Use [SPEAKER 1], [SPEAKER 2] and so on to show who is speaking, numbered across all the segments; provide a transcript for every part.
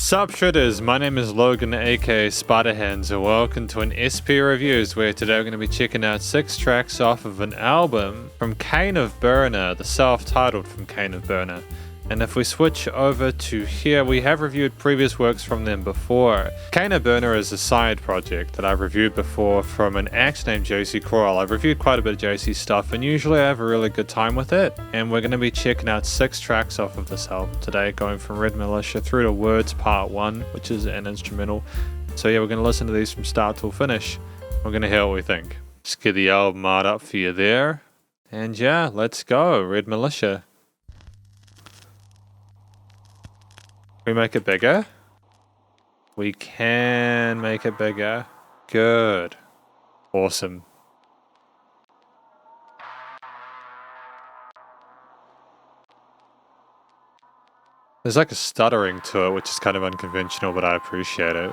[SPEAKER 1] Sup Shredders, my name is Logan aka Spiderhands and welcome to an SP Reviews where today we're going to be checking out 6 tracks off of an album from Kane of Byrna, the self-titled from Kane of Byrna. And if we switch over to here, we have reviewed previous works from them before. Kane of Byrna is a side project that I've reviewed before from an act named JC Coral. I've reviewed quite a bit of JC stuff and usually I have a really good time with it. And we're going to be checking out 6 tracks off of this album today, going from Red Militia through to Words Part 1, which is an instrumental. So yeah, we're going to listen to these from start till finish. We're going to hear what we think. Just get the album art up for you there. And yeah, let's go, Red Militia. Can we make it bigger? We can make it bigger. Good. Awesome. There's like a stuttering to it, which is kind of unconventional, but I appreciate it.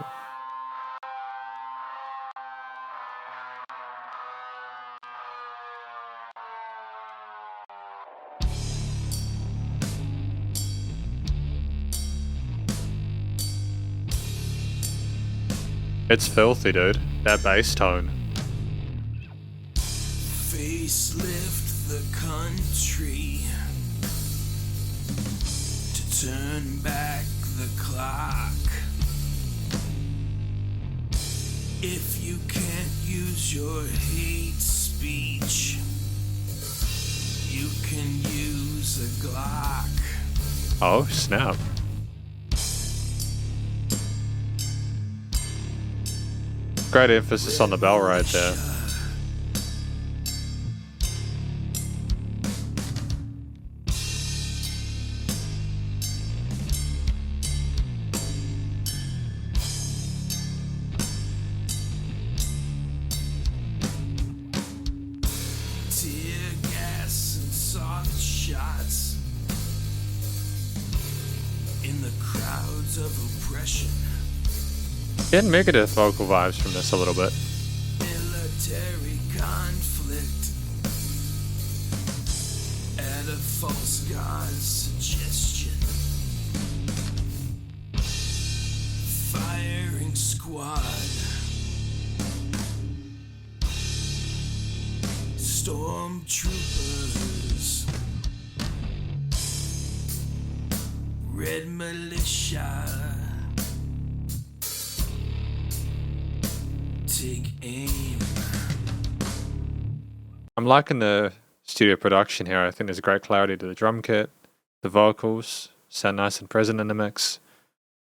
[SPEAKER 1] It's filthy, dude. That bass tone.
[SPEAKER 2] Facelift the country to turn back the clock. If you can't use your hate speech, you can use a Glock.
[SPEAKER 1] Oh, snap. Great emphasis on the bell right there.
[SPEAKER 2] Tear gas and soft shots in the crowds of oppression.
[SPEAKER 1] Getting Megadeth vocal vibes from this a little bit.
[SPEAKER 2] Military conflict at a false god's suggestion. Firing squad. Stormtroopers. Red Militia. Take aim.
[SPEAKER 1] I'm liking the studio production here. I think there's a great clarity to the drum kit. The vocals sound nice and present in the mix.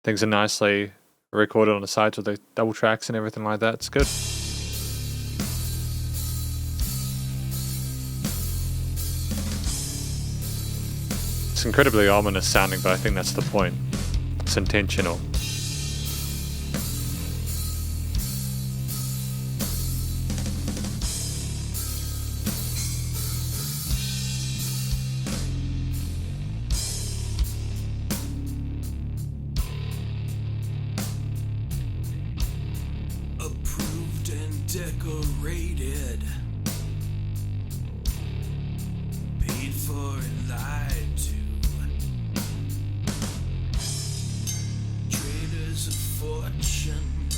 [SPEAKER 1] Things are nicely recorded on the sides with the double tracks and everything like that. It's good. It's incredibly ominous sounding, but I think that's the point. It's intentional.
[SPEAKER 2] Approved and decorated, paid for and lied to, traders of fortune,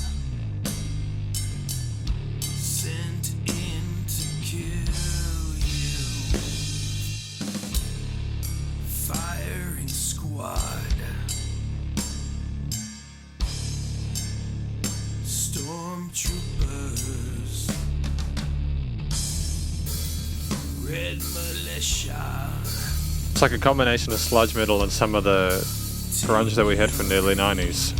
[SPEAKER 2] sent in to kill you, firing squad. Stormtroopers, Red Militia.
[SPEAKER 1] It's like a combination of sludge metal and some of the grunge that we had from the early 90s.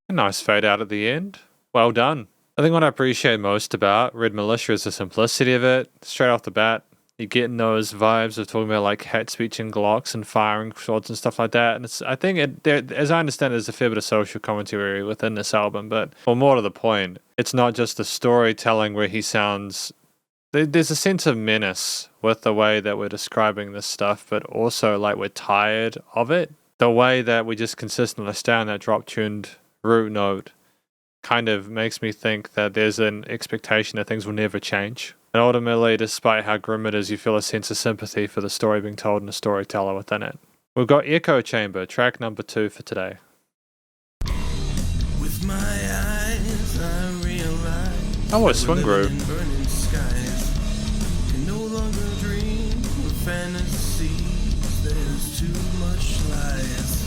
[SPEAKER 1] A nice fade out at the end. Well done. I think what I appreciate most about Red Militia is the simplicity of it. Straight off the bat, you're getting those vibes of talking about like hate speech and Glocks and firing swords and stuff like that. And I think as I understand it, there's a fair bit of social commentary within this album, but more to the point, it's not just the storytelling where he sounds... There's a sense of menace with the way that we're describing this stuff, but also like we're tired of it. The way that we just consistently stay on that drop tuned root note kind of makes me think that there's an expectation that things will never change. And ultimately, despite how grim it is, you feel a sense of sympathy for the story being told and the storyteller within it. We've got Echo Chamber, track number 2 for today.
[SPEAKER 2] With my eyes, I realize
[SPEAKER 1] Oh, a swing
[SPEAKER 2] we're living
[SPEAKER 1] groove.
[SPEAKER 2] in burning skies. Can no longer dream of fantasies. There's too much lies.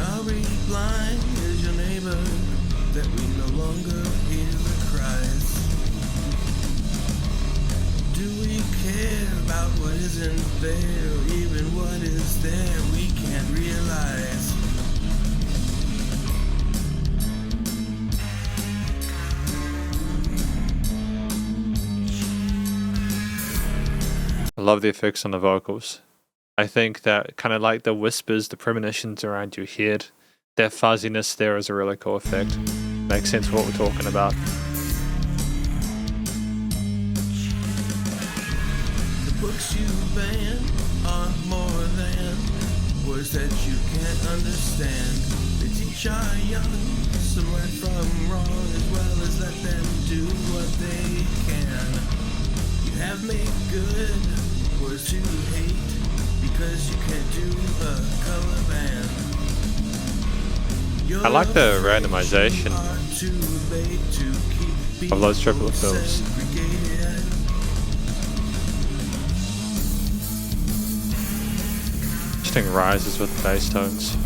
[SPEAKER 2] Are we blind? Is your neighbor that we no longer hear the cries? Do we care about what isn't there? Even what is there we can't realize.
[SPEAKER 1] I love the effects on the vocals. I think that kind of like the whispers, the premonitions around your head, that fuzziness there is a really cool effect. Makes sense of what we're talking about.
[SPEAKER 2] The books you ban are more than words that you can't understand. They teach our young some right from wrong, as well as let them do what they can. You have made good words to hate, because you can't do a color band.
[SPEAKER 1] I like the randomization of those triplet fills. Interesting rises with the bass tones.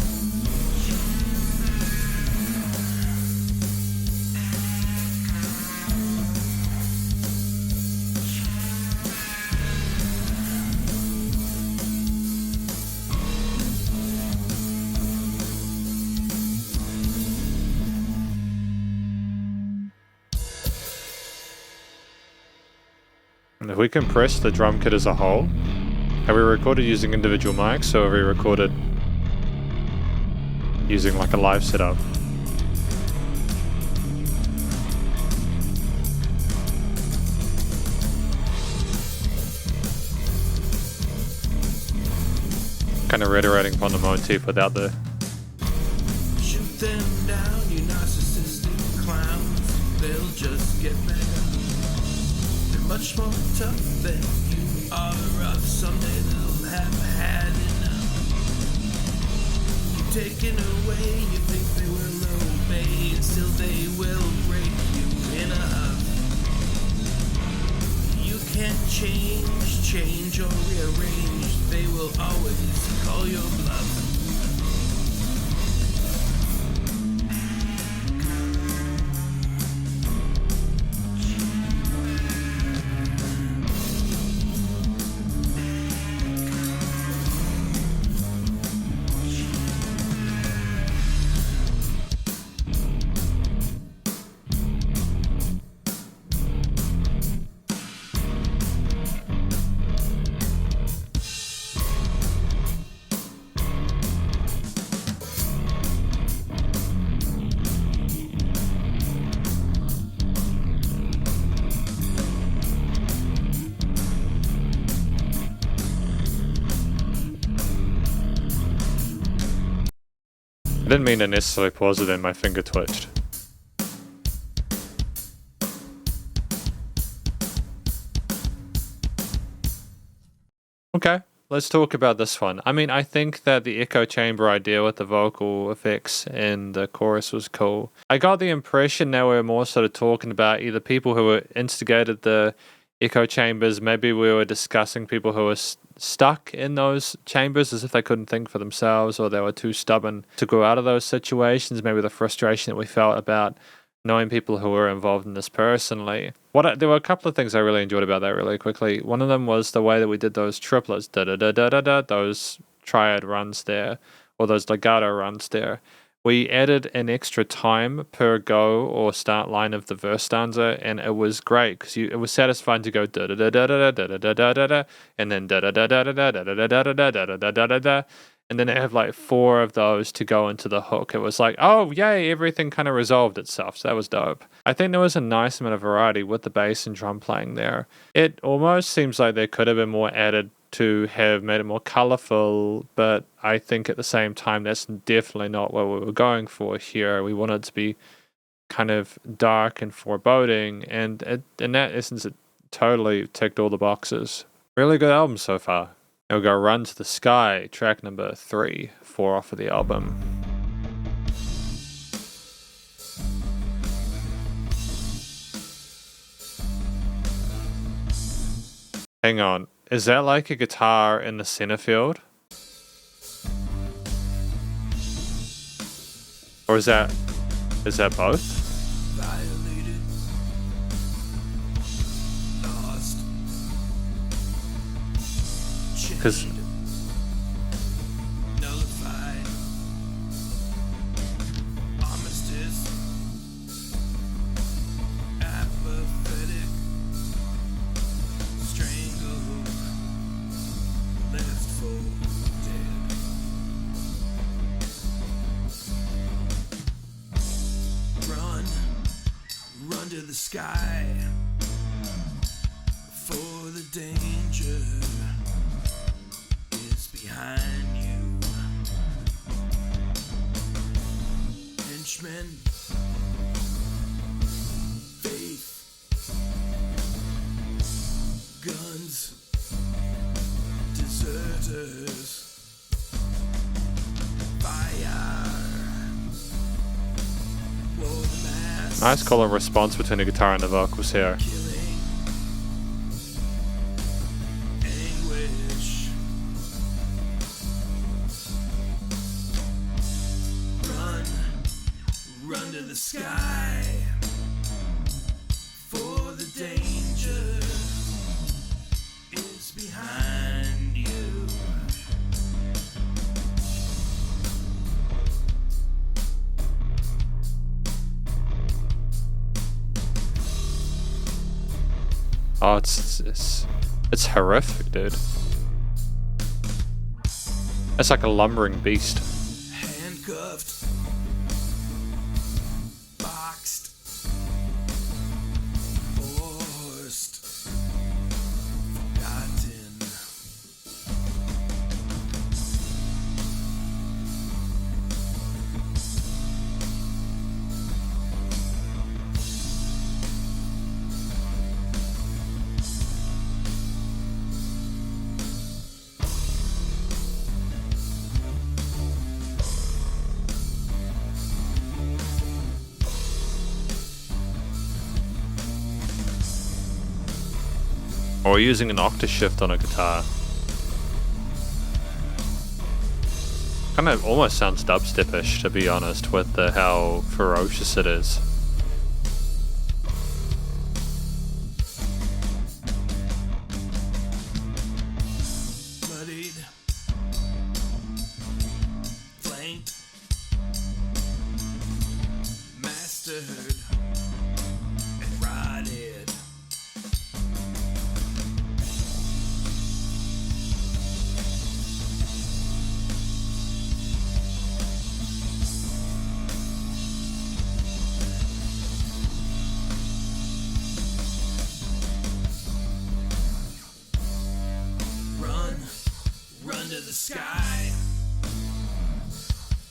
[SPEAKER 1] And if we compress the drum kit as a whole, have we recorded using individual mics, or have we recorded using like a live setup? Kind of reiterating upon the motif without the...
[SPEAKER 2] Shoot them down, you narcissistic clowns. They'll just get back up. They're much more tough than you are rough. Someday they'll have had enough. You've taken away, you think they will obey, and still they will break you in a huff. You can't change or rearrange. They will always call your bluff.
[SPEAKER 1] I didn't mean to necessarily pause it, then my finger twitched. Okay, let's talk about this one. I mean, I think that the echo chamber idea with the vocal effects and the chorus was cool. I got the impression now we're more sort of talking about either people who instigated the echo chambers, maybe we were discussing people who were stuck in those chambers as if they couldn't think for themselves, or they were too stubborn to go out of those situations. Maybe the frustration that we felt about knowing people who were involved in this personally. There were a couple of things I really enjoyed about that really quickly. One of them was the way that we did those triplets, da-da-da-da-da-da, those triad runs there, or those legato runs there. We added an extra time per go or start line of the verse stanza, and it was great because it was satisfying to go da da da da da da da da da da da, and then da da da da da da da da da da da da da da da da, and then it had like 4 of those to go into the hook. It was like, oh yay, everything kind of resolved itself. So that was dope. I think there was a nice amount of variety with the bass and drum playing there. It almost seems like there could have been more added to have made it more colorful, but I think at the same time that's definitely not what we were going for here. We wanted it to be kind of dark and foreboding, and in that essence it totally ticked all the boxes. Really good album so far. Now we'll go Run to the Sky, track number 3, 4 off of the album. Hang on, is that like a guitar in the center field? Or is that both?
[SPEAKER 2] Violated, lost,
[SPEAKER 1] Because
[SPEAKER 2] chained, nullified, armistice, apathetic, strangled, left for dead. Run to the sky for the danger is behind you. Henchmen, faith, guns, deserters, fire.
[SPEAKER 1] nice color response between the guitar and the vocals here.
[SPEAKER 2] Killing, anguish, run to the sky for the danger is behind you.
[SPEAKER 1] Oh, it's horrific, dude. It's like a lumbering beast.
[SPEAKER 2] Handcuffed, boxed, forced, forgotten.
[SPEAKER 1] Or using an octoshift on a guitar. Kind of almost sounds dubstep-ish, to be honest, with how ferocious it is.
[SPEAKER 2] Bloodied, flanked, mastered, and rotted. Run to the sky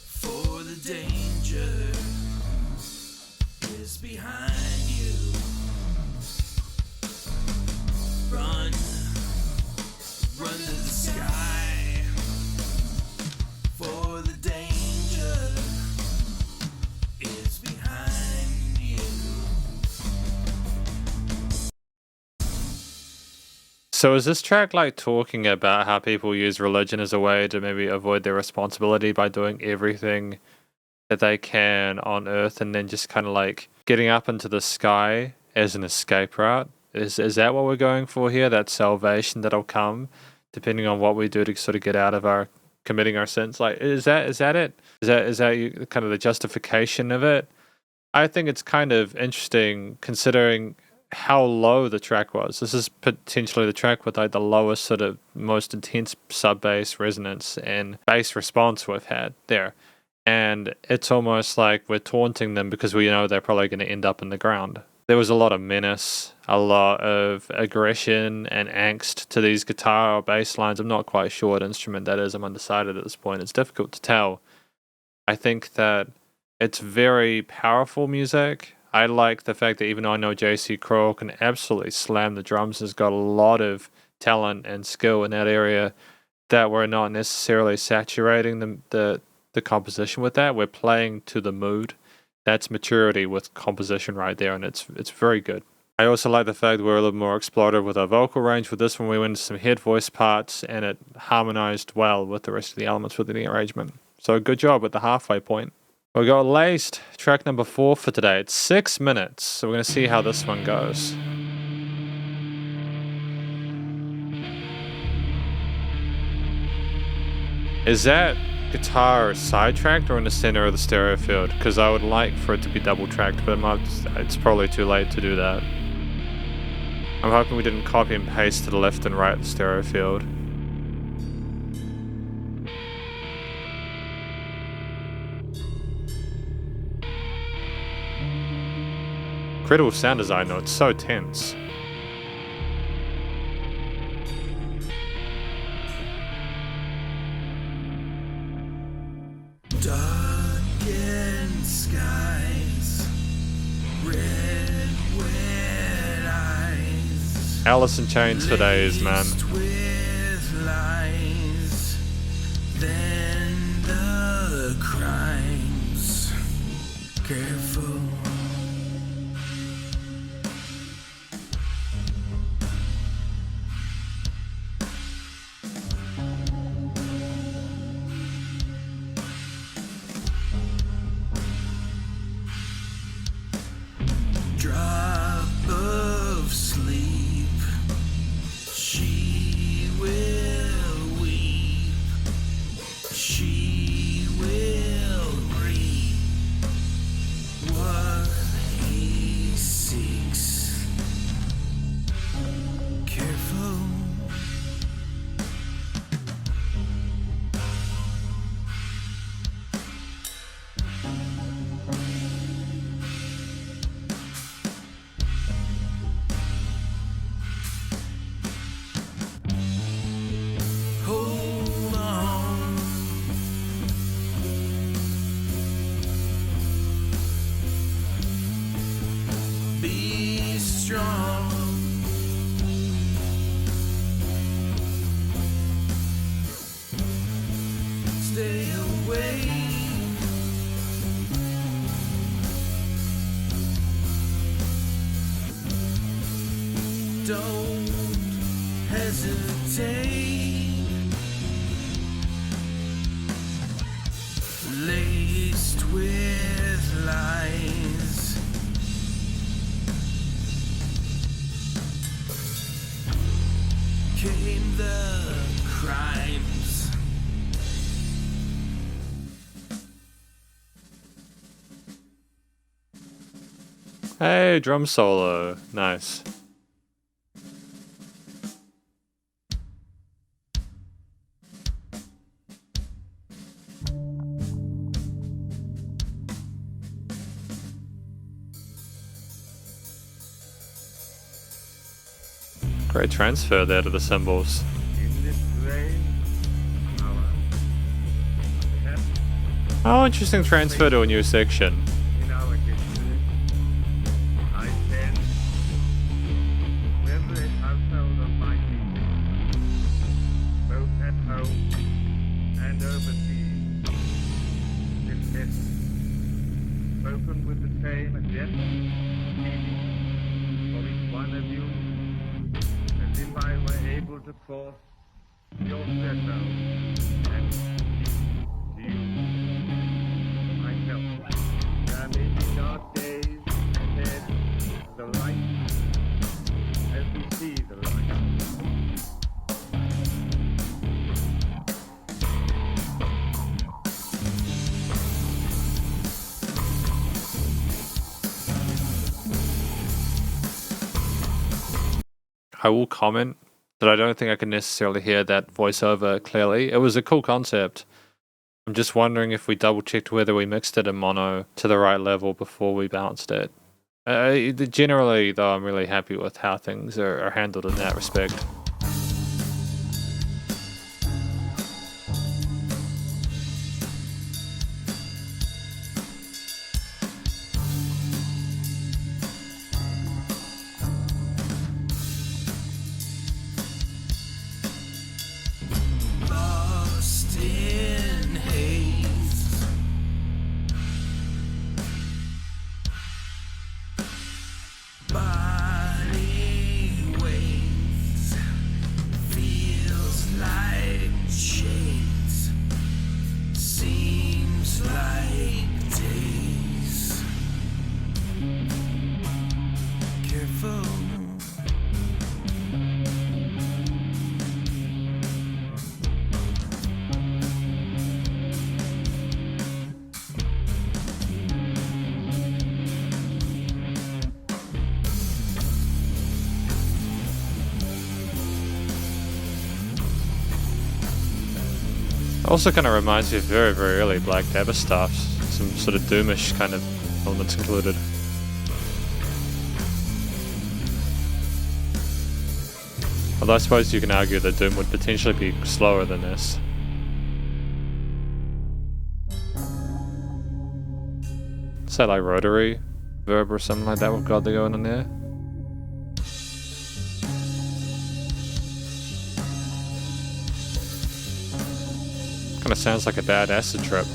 [SPEAKER 2] for the danger is behind you. Run to the sky for the danger is behind you.
[SPEAKER 1] So is this track like talking about how people use religion as a way to maybe avoid their responsibility by doing everything that they can on Earth and then just kind of like getting up into the sky as an escape route? Is that what we're going for here? That salvation that'll come depending on what we do to sort of get out of our committing our sins? Like, is that it? Is that kind of the justification of it? I think it's kind of interesting considering how low the track was. This is potentially the track with like the lowest sort of most intense sub bass resonance and bass response we've had there. And it's almost like we're taunting them because we know they're probably going to end up in the ground. there was a lot of menace, a lot of aggression and angst to these guitar or bass lines. I'm not quite sure what instrument that is. I'm undecided at this point. It's difficult to tell. I think that it's very powerful music. I like the fact that even though I know JC Kroll can absolutely slam the drums, has got a lot of talent and skill in that area, that we're not necessarily saturating the composition with that. We're playing to the mood. That's maturity with composition right there, and it's very good. I also like the fact that we're a little more explorative with our vocal range. With this one, we went into some head voice parts, and it harmonized well with the rest of the elements within the arrangement. So good job at the halfway point. We got Laced, track number 4 for today. It's 6 minutes, so we're going to see how this one goes. Is that guitar sidetracked or in the center of the stereo field? Because I would like for it to be double tracked, but it's probably too late to do that. I'm hoping we didn't copy and paste to the left and right of the stereo field. Incredible sound design though, it's so tense.
[SPEAKER 2] Darkened skies, red, wet eyes.
[SPEAKER 1] Alice in Chains for days, man.
[SPEAKER 2] Laced with lies, then the crimes. Careful. Drop of sleep, she will weep, she will reap what he seeks. Careful. Hold on. Be strong. Stay away. Don't hesitate. Laced with lies, came the crimes.
[SPEAKER 1] Hey, drum solo. Nice. Great transfer there to the cymbals.
[SPEAKER 3] In this rain,
[SPEAKER 1] Oh, interesting transfer to a new section.
[SPEAKER 3] in our history, I stand every household of my people, both at home and overseas. This message, spoken with the same depth and meaning for each one of you, as if I were able to force your threshold and speak to you. My help. There may be dark days ahead, the light, as we see the light.
[SPEAKER 1] I will comment that I don't think I can necessarily hear that voiceover clearly. It was a cool concept. I'm just wondering if we double checked whether we mixed it in mono to the right level before we balanced it. Generally, though, I'm really happy with how things are handled in that respect.
[SPEAKER 2] Lost in haze, body weighs, feels like chains, seems like days. Careful.
[SPEAKER 1] Also kind of reminds me of very, very early Black Dagger stuff. Some sort of doomish kind of elements included. Although I suppose you can argue that Doom would potentially be slower than this. Say like rotary verb or something like that with God they're going on there. Kind of sounds like a bad acid trip.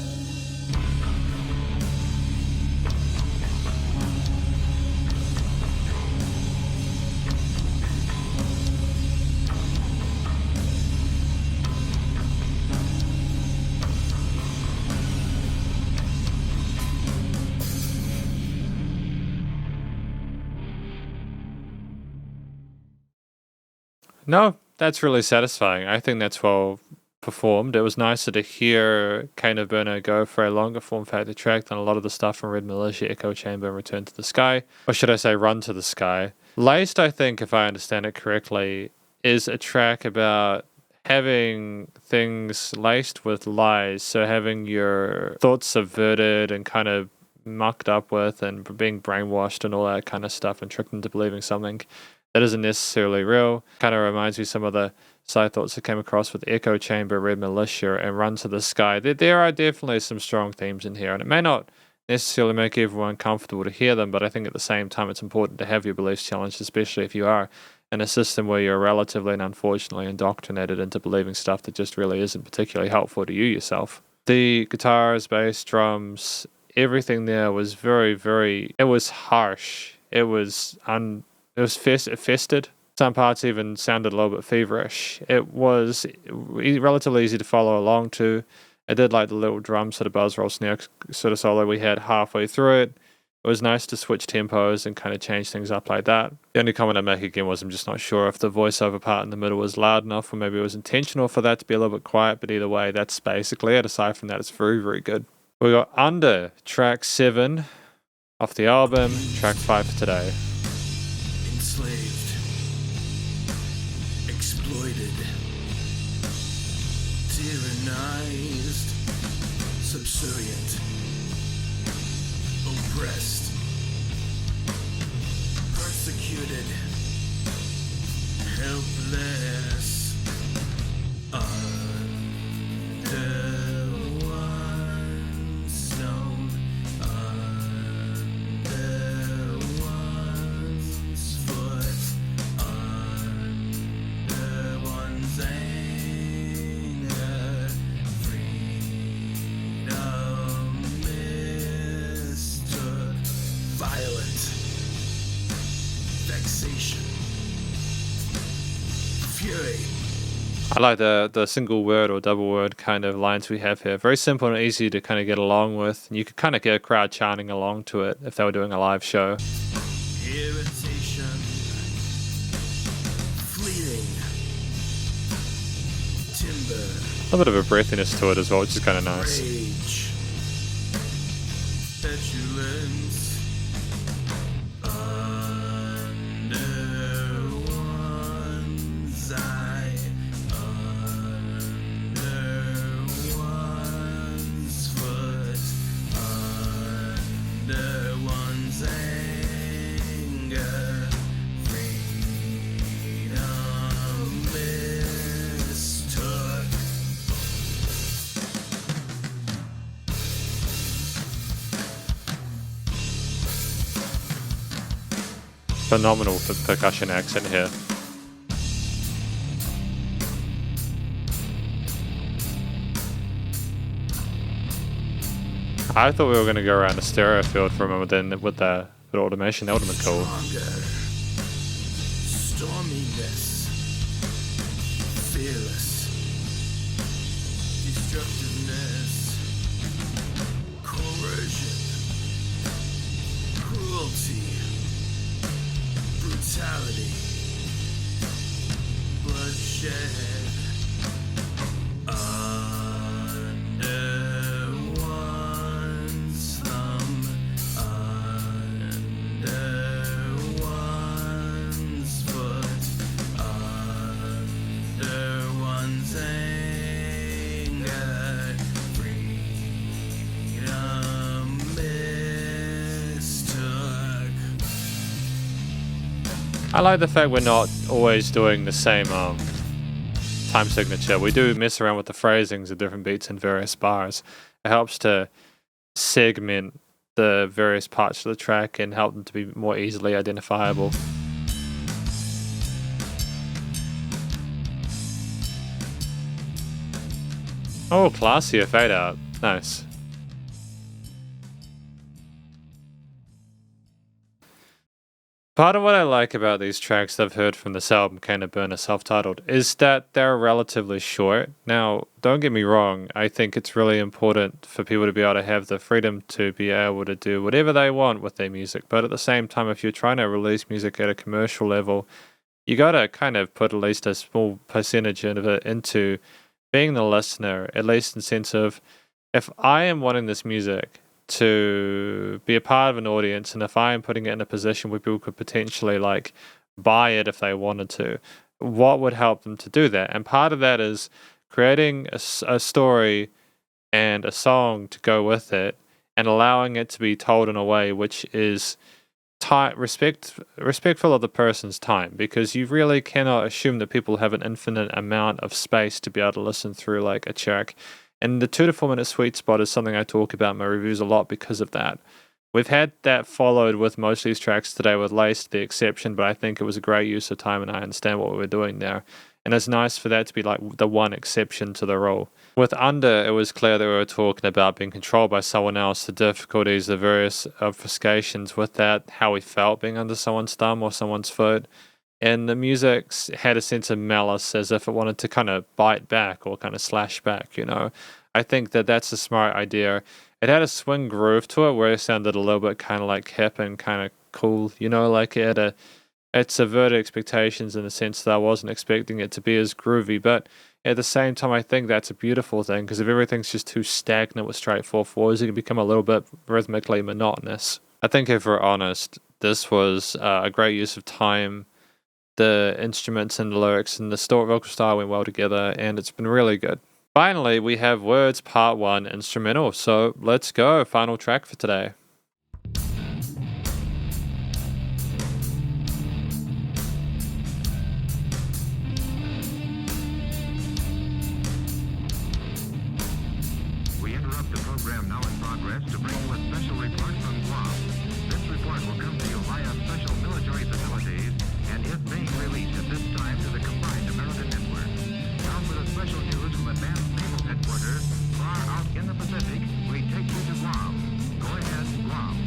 [SPEAKER 1] No, that's really satisfying. I think that's well performed. It was nicer to hear Kane of Byrna go for a longer form factor track than a lot of the stuff from Red Militia, Echo Chamber, and Return to the Sky. Or should I say Run to the Sky. Laced, I think, if I understand it correctly, is a track about having things laced with lies. So having your thoughts subverted and kind of mucked up with and being brainwashed and all that kind of stuff and tricked into believing something that isn't necessarily real. Kind of reminds me of some of the side thoughts that came across with Echo Chamber, Red Militia, and Run to the Sky. There are definitely some strong themes in here, and it may not necessarily make everyone comfortable to hear them, but I think at the same time it's important to have your beliefs challenged, especially if you are in a system where you're relatively and unfortunately indoctrinated into believing stuff that just really isn't particularly helpful to you yourself. The guitars, bass, drums, everything there was very, very... It was harsh. It was fested. Some parts even sounded a little bit feverish. It was relatively easy to follow along to. I did like the little drum sort of buzz roll snare sort of solo we had halfway through it. It was nice to switch tempos and kind of change things up like that. The only comment I make again was I'm just not sure if the voiceover part in the middle was loud enough or maybe it was intentional for that to be a little bit quiet, but either way, that's basically it. Aside from that, it's very, very good. We got Under, track 7 off the album, track 5 for today.
[SPEAKER 2] Enslaved, exploited, tyrannized, subservient, oppressed, persecuted, helpless, under one's own, under one's foot, under one's anger, freedom mistook, violent, vexation, fury.
[SPEAKER 1] I like the single word or double word kind of lines we have here. Very simple and easy to kind of get along with. And you could kind of get a crowd chanting along to it if they were doing a live show.
[SPEAKER 2] Irritation, fleeting, timber,
[SPEAKER 1] A little bit of a breathiness to it as well, which is kind of nice.
[SPEAKER 2] rage, petulance, under one's eye, under one's foot, under one's anger,
[SPEAKER 1] Phenomenal percussion accent here. I thought we were going to go around the stereo field for a moment, then with the automation, that would have been cool.
[SPEAKER 2] Stronger. Storminess. Fearless. Destructiveness. Coercion. Cruelty. Brutality. Bloodshed. Under one's thumb. Under one's foot. Under one's anger. Freedom mistook.
[SPEAKER 1] I like the fact we're not always doing the same time signature. We do mess around with the phrasings of different beats in various bars. It helps to segment the various parts of the track and help them to be more easily identifiable. Oh, classier fade out. Nice. Part of what I like about these tracks I've heard from this album, Kane of Byrna, self-titled, is that they're relatively short. Now, don't get me wrong, I think it's really important for people to be able to have the freedom to be able to do whatever they want with their music, but at the same time, if you're trying to release music at a commercial level, you gotta kind of put at least a small percentage of it into being the listener, at least in the sense of, if I am wanting this music to be a part of an audience, and if I am putting it in a position where people could potentially like buy it if they wanted to, what would help them to do that? And part of that is creating a story and a song to go with it, and allowing it to be told in a way which is respectful of the person's time, because you really cannot assume that people have an infinite amount of space to be able to listen through like a track. And the 2 to 4 minute sweet spot is something I talk about in my reviews a lot because of that. We've had that followed with most of these tracks today, with Lace the exception, but I think it was a great use of time and I understand what we were doing there. And it's nice for that to be like the one exception to the rule. With Under, it was clear that we were talking about being controlled by someone else, the difficulties, the various obfuscations with that, how we felt being under someone's thumb or someone's foot. And the music had a sense of malice, as if it wanted to kind of bite back or kind of slash back, you know. I think that that's a smart idea. It had a swing groove to it where it sounded a little bit kind of like hip and kind of cool, you know, like it subverted expectations in the sense that I wasn't expecting it to be as groovy. But at the same time, I think that's a beautiful thing, because if everything's just too stagnant with straight 4/4s, it can become a little bit rhythmically monotonous. I think if we're honest, this was a great use of time. The instruments and the lyrics and the vocal style went well together, and it's been really good. Finally, we have Words Part 1 instrumental, so let's go. Final track for today.
[SPEAKER 4] We interrupt the program now in progress to bring you a special report from Guam. This report will come to you via special military facilities and is being released at this time to the combined American network. Now for the special news from Advanced Naval Headquarters, far out in the Pacific, we take you to Guam. Go ahead, Guam.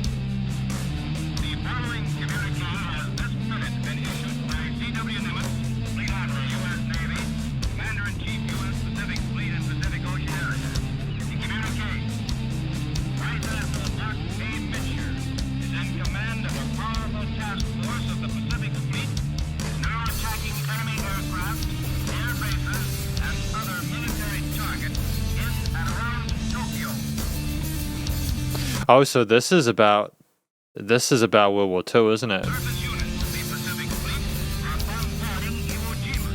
[SPEAKER 5] The following communique has this minute been issued by C.W. Nimitz, Fleet Admiral, U.S. Navy, Commander-in-Chief, U.S. Pacific Fleet and Pacific Ocean Area. The communique. Vice Admiral Mark A. Mitchell is in command of a powerful task force of the Pacific Fleet, is now attacking enemy aircraft, air bases, and other military targets in and around Tokyo.
[SPEAKER 1] Oh, so this is about World War II, isn't it?
[SPEAKER 5] Surface units of the Pacific Fleet are bombarding Iwo Jima.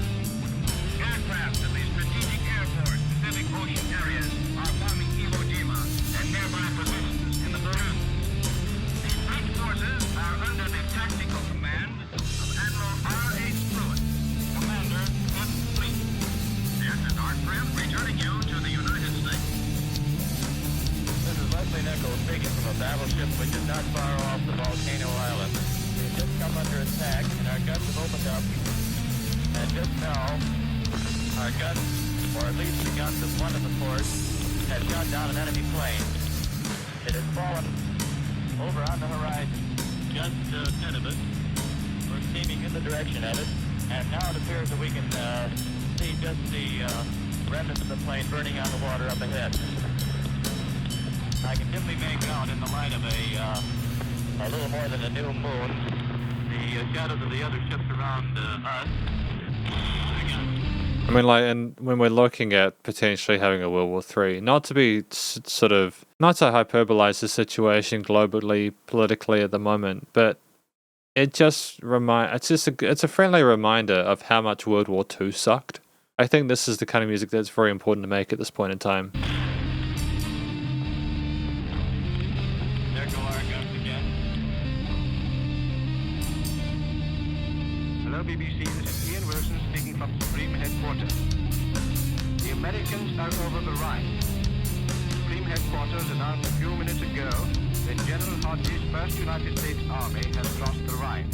[SPEAKER 5] Aircraft of the Strategic Air Force Pacific Ocean areas are bombing Iwo Jima and nearby positions in the Bermudas. The fleet forces are under the tactical command of Admiral R.H. Pruitt, Commander, 5th Fleet. This is Art Friend returning you to the United States.
[SPEAKER 6] This is Leslie Nichols speaking from a battleship which is not far off the volcano island. We have just come
[SPEAKER 7] attack, and our guns have opened up. And just now, our guns, or at least the guns of one of the forts, has shot down an enemy plane. It has fallen over on the horizon, just ahead of us. We're steaming in the direction of it, and now it appears that we can see just the remnants of the plane burning on the water up ahead. I can dimly make out in the light of a little more than a new moon, the shadows of the other ships around us.
[SPEAKER 1] I mean, like, and when we're looking at potentially having a World War III, not to be sort of, not to hyperbolize the situation globally, politically at the moment, but it's a friendly reminder of how much World War II sucked. I think this is the kind of music that's very important to make at this point in time.
[SPEAKER 7] There go our guns again.
[SPEAKER 4] Hello, BBC. This is Ian Wilson speaking from Supreme Headquarters. The Americans are over the Rhine. Supreme Headquarters announced a few minutes ago that General Hodge's 1st United States Army has crossed the Rhine.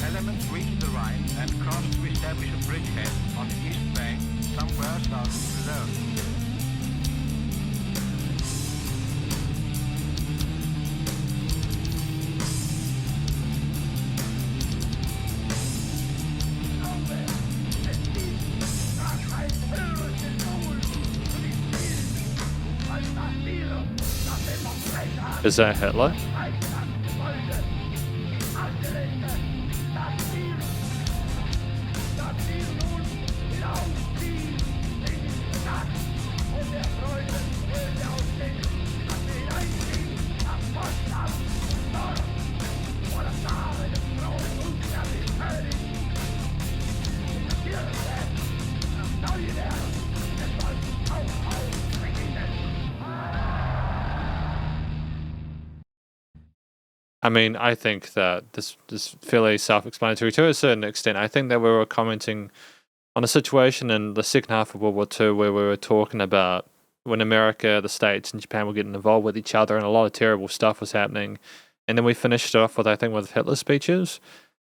[SPEAKER 4] Elements reached the Rhine and crossed to establish a bridgehead on the east bank, somewhere south below.
[SPEAKER 1] Is that Hitler? I mean, I think that this is fairly self-explanatory to a certain extent. I think that we were commenting on a situation in the second half of World War II where we were talking about when America, the States, and Japan were getting involved with each other and a lot of terrible stuff was happening. And then we finished it off with, I think, with Hitler's speeches.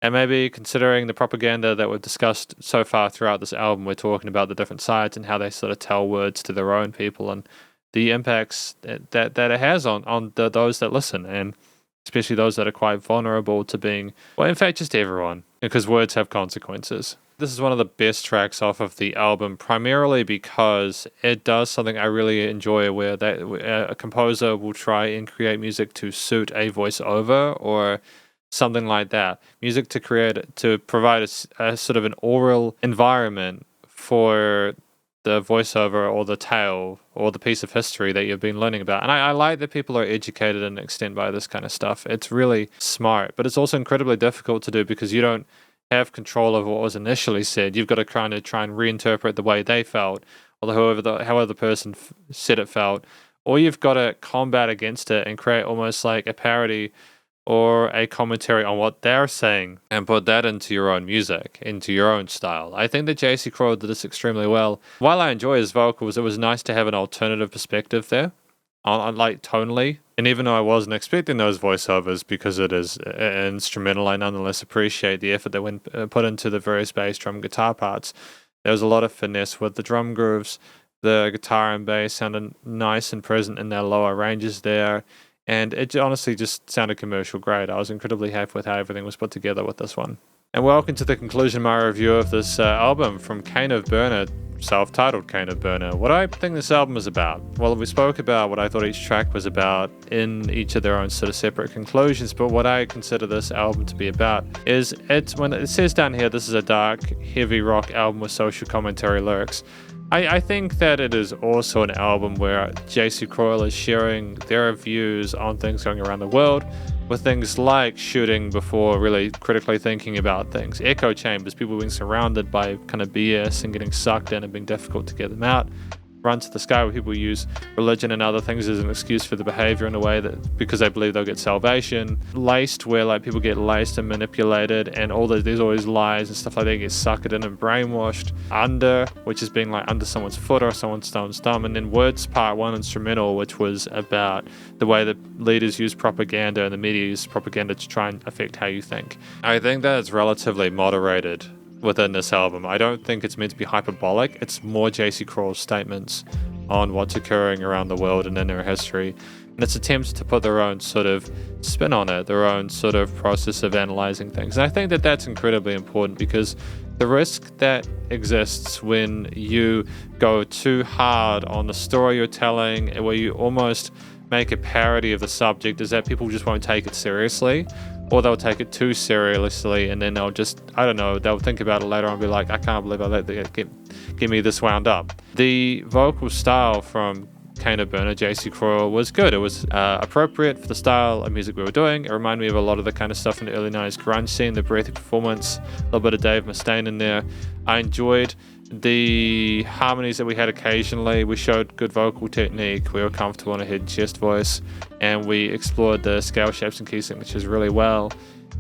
[SPEAKER 1] And maybe considering the propaganda that we've discussed so far throughout this album, we're talking about the different sides and how they sort of tell words to their own people and the impacts that it has on those that listen, and especially those that are quite vulnerable to being, well, in fact, just everyone, because words have consequences. This is one of the best tracks off of the album, primarily because it does something I really enjoy, where a composer will try and create music to suit a voiceover or something like that. Music to provide a sort of an oral environment for the voiceover or the tale or the piece of history that you've been learning about. And I like that people are educated in an extent by this kind of stuff. It's really smart, but it's also incredibly difficult to do because you don't have control over what was initially said. You've got to kind of try and reinterpret the way they felt, or however the person said it felt, or you've got to combat against it and create almost like a parody or a commentary on what they're saying and put that into your own music, into your own style. I think that J.C. Crowe did this extremely well. While I enjoy his vocals, it was nice to have an alternative perspective there, on like tonally. And even though I wasn't expecting those voiceovers because it is instrumental, I nonetheless appreciate the effort that went put into the various bass, drum, guitar parts. There was a lot of finesse with the drum grooves. The guitar and bass sounded nice and present in their lower ranges there. And it honestly just sounded commercial grade. I was incredibly happy with how everything was put together with this one. And welcome to the conclusion of my review of this album from Kane of Byrna, self-titled Kane of Byrna. What I think this album is about? Well, we spoke about what I thought each track was about in each of their own sort of separate conclusions, but what I consider this album to be about is when it says down here, this is a dark, heavy rock album with social commentary lyrics. I think that it is also an album where J.C. Crowe is sharing their views on things going around the world, with things like shooting before really critically thinking about things, echo chambers, people being surrounded by kind of BS and getting sucked in and being difficult to get them out, Run to the Sky, where people use religion and other things as an excuse for the behavior in a way that because they believe they'll get salvation. Laced, where like people get laced and manipulated, and there's always lies and stuff like that, get suckered in and brainwashed. Under, which is being like under someone's foot or someone's thumb. And then Words Part 1 instrumental, which was about the way that leaders use propaganda and the media use propaganda to try and affect how you think. I think that it's relatively moderated within this album. I don't think it's meant to be hyperbolic. It's more J.C. Kroll's statements on what's occurring around the world and in their history, and its attempts to put their own sort of spin on it, their own sort of process of analyzing things. And I think that that's incredibly important, because the risk that exists when you go too hard on the story you're telling, where you almost make a parody of the subject, is that people just won't take it seriously, or they'll take it too seriously, and then they'll just, I don't know, they'll think about it later on and be like, I can't believe I let that get me this wound up. The vocal style from Kane of Byrna, J.C. Kroll, was good. It was appropriate for the style of music we were doing. It reminded me of a lot of the kind of stuff in the early 90s grunge scene, the breathy performance, a little bit of Dave Mustaine in there. I enjoyed the harmonies that we had occasionally. We showed good vocal technique. We were comfortable in a head and chest voice, and we explored the scale shapes and key signatures really well.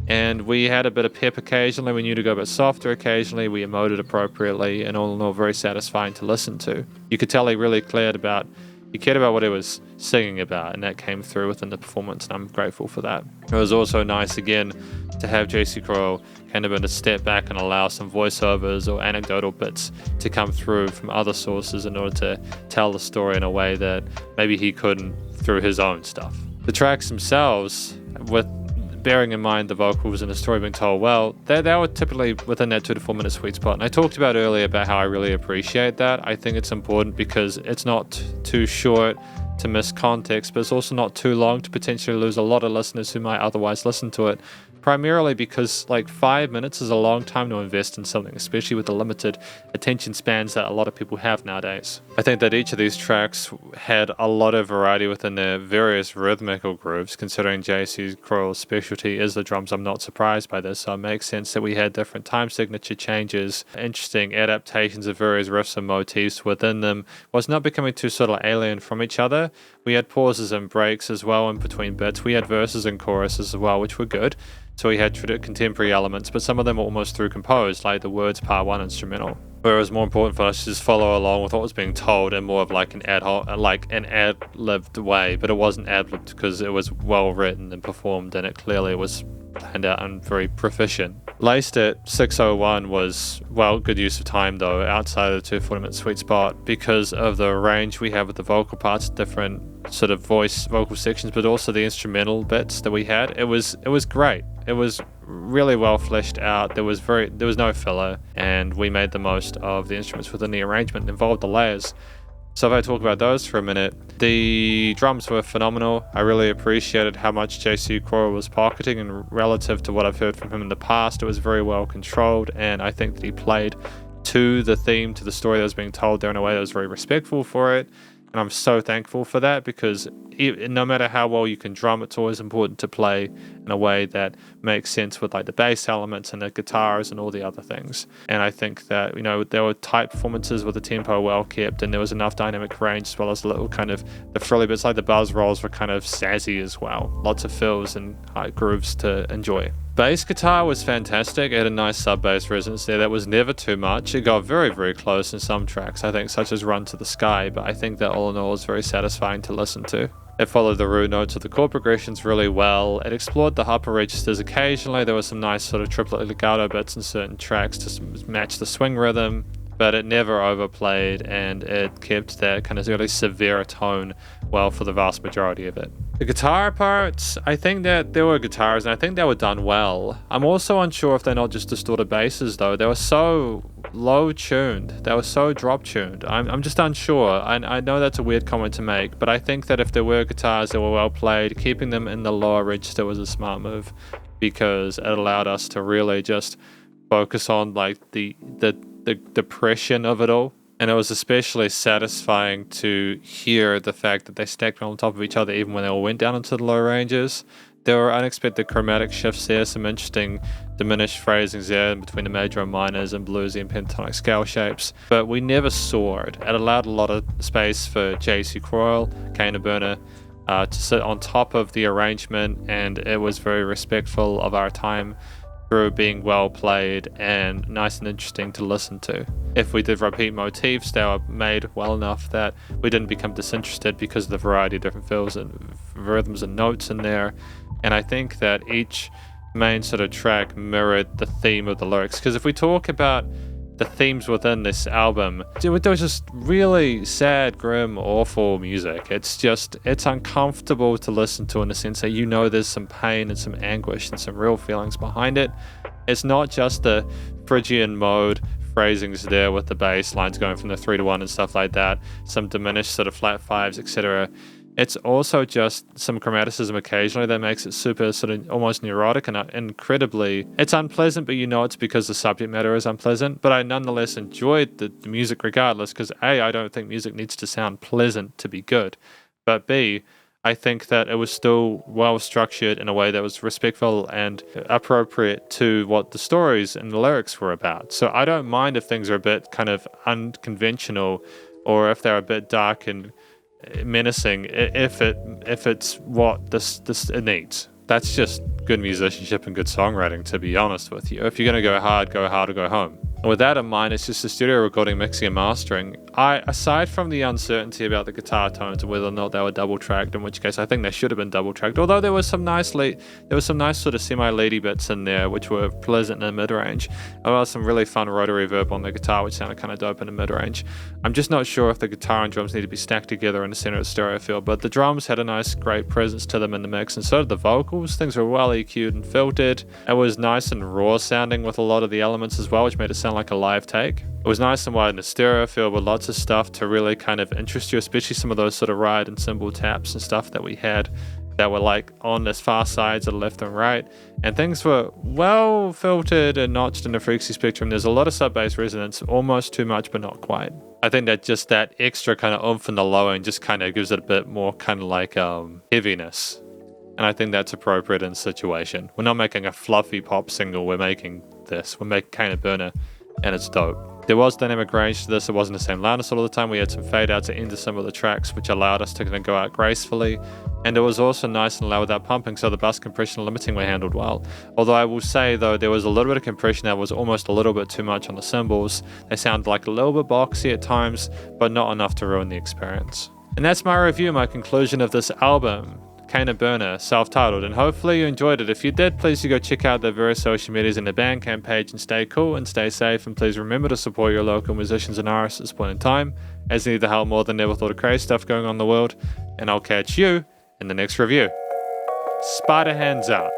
[SPEAKER 1] And we had a bit of pep occasionally. We knew to go a bit softer occasionally. We emoted appropriately, and all in all, very satisfying to listen to. You could tell he really cared about what he was singing about, and that came through within the performance, and I'm grateful for that. It was also nice, again, to have J.C. Kroll kind of to step back and allow some voiceovers or anecdotal bits to come through from other sources in order to tell the story in a way that maybe he couldn't through his own stuff. The tracks themselves, with bearing in mind the vocals and the story being told well, they were typically within that 2 to 4 minute sweet spot. And I talked about earlier about how I really appreciate that. I think it's important because it's not too short to miss context, but it's also not too long to potentially lose a lot of listeners who might otherwise listen to it. Primarily because like 5 minutes is a long time to invest in something, especially with the limited attention spans that a lot of people have nowadays. I think that each of these tracks had a lot of variety within their various rhythmical grooves. Considering J.C. Kroll's specialty is the drums, I'm not surprised by this, so it makes sense that we had different time signature changes, interesting adaptations of various riffs and motifs within them, was not becoming too sort of alien from each other. We had pauses and breaks as well in between bits. We had verses and choruses as well, which were good. So we had contemporary elements, but some of them were almost through composed, like the Words Part 1 instrumental. Where it was more important for us to just follow along with what was being told in more of like an ad-libbed way, but it wasn't ad-libbed because it was well written and performed, and it clearly was planned out and very proficient. Laced at 6:01 was, well, good use of time though, outside of the 2 40-minute sweet spot, because of the range we have with the vocal parts, different sort of vocal sections, but also the instrumental bits that we had. It was great. It was really well fleshed out. There was no filler, and we made the most of the instruments within the arrangement that involved the layers. So if I talk about those for a minute, the drums were phenomenal. I really appreciated how much J.C. Kroll was pocketing, and relative to what I've heard from him in the past, it was very well controlled, and I think that he played to the theme, to the story that was being told there in a way that was very respectful for it. And I'm so thankful for that, because no matter how well you can drum, it's always important to play in a way that makes sense with like the bass elements and the guitars and all the other things. And I think that, there were tight performances with the tempo well kept, and there was enough dynamic range, as well as a little kind of the frilly bits, like the buzz rolls were kind of sassy as well. Lots of fills and high grooves to enjoy. Bass guitar was fantastic. It had a nice sub-bass resonance there that was never too much. It got very, very close in some tracks, I think, such as Run to the Sky, but I think that all in all was very satisfying to listen to. It followed the root notes of the chord progressions really well. It explored the upper registers occasionally. There were some nice sort of triplet legato bits in certain tracks to match the swing rhythm, but it never overplayed, and it kept that kind of really severe tone well for the vast majority of it. The guitar parts, I think that there were guitars, and I think they were done well. I'm also unsure if they're not just distorted basses though. They were so low tuned, they were so drop tuned. I'm just unsure. I know that's a weird comment to make, but I think that if there were guitars that were well played, keeping them in the lower register was a smart move, because it allowed us to really just focus on like the depression of it all. And it was especially satisfying to hear the fact that they stacked on top of each other even when they all went down into the low ranges. There were unexpected chromatic shifts there, some interesting diminished phrasings there between the major and minors and bluesy and pentatonic scale shapes, but we never soared. It allowed a lot of space for J.C. Croyle, Kane of Byrna, to sit on top of the arrangement, and it was very respectful of our time through being well played and nice and interesting to listen to. If we did repeat motifs, they were made well enough that we didn't become disinterested because of the variety of different fills and rhythms and notes in there. And I think that each main sort of track mirrored the theme of the lyrics, because if we talk about the themes within this album, there was just really sad, grim, awful music. It's uncomfortable to listen to in the sense that you know there's some pain and some anguish and some real feelings behind it. It's not just the Phrygian mode phrasings there with the bass lines going from the 3 to 1 and stuff like that, some diminished sort of flat fives, etc. It's also just some chromaticism occasionally that makes it super sort of almost neurotic and incredibly... It's unpleasant, but you know it's because the subject matter is unpleasant. But I nonetheless enjoyed the music regardless, because A, I don't think music needs to sound pleasant to be good. But B, I think that it was still well structured in a way that was respectful and appropriate to what the stories and the lyrics were about. So I don't mind if things are a bit kind of unconventional, or if they're a bit dark and menacing, if it's what this it needs. That's just good musicianship and good songwriting, to be honest with you. If you're going to go hard or go home. And with that in mind, it's just the studio recording, mixing and mastering. Aside from the uncertainty about the guitar tones and whether or not they were double tracked, in which case I think they should have been double tracked, although there was some nice sort of semi-leady bits in there which were pleasant in the mid-range. There was some really fun rotary reverb on the guitar which sounded kind of dope in the mid-range. I'm just not sure if the guitar and drums need to be stacked together in the center of the stereo field, but the drums had a nice great presence to them in the mix, and so did the vocals. Things were well EQ'd and filtered. It was nice and raw sounding with a lot of the elements as well, which made it sound like a live take. It was nice and wide in the stereo field with lots of stuff to really kind of interest you, especially some of those sort of ride and cymbal taps and stuff that we had that were like on the far sides of the left and right, and things were well filtered and notched in the frequency spectrum. There's a lot of sub-bass resonance, almost too much but not quite. I think that just that extra kind of oomph in the low end just kind of gives it a bit more kind of like heaviness, and I think that's appropriate in the situation. We're not making a fluffy pop single, we're making this. We're making Kane of Byrna, and it's dope. There was dynamic range to this. It wasn't the same loudness all the time. We had some fade outs at the end of some of the tracks, which allowed us to kind of go out gracefully. And it was also nice and loud without pumping, so the bus compression and limiting were handled well. Although I will say, though, there was a little bit of compression that was almost a little bit too much on the cymbals. They sounded like a little bit boxy at times, but not enough to ruin the experience. And that's my review, my conclusion of this album, Kane of Byrna, self-titled, and hopefully you enjoyed it. If you did, please do go check out the various social medias and the Bandcamp page, and stay cool and stay safe, and please remember to support your local musicians and artists at this point in time, as they need the help more than ever thought of crazy stuff going on in the world. And I'll catch you in the next review. Spiderhands out.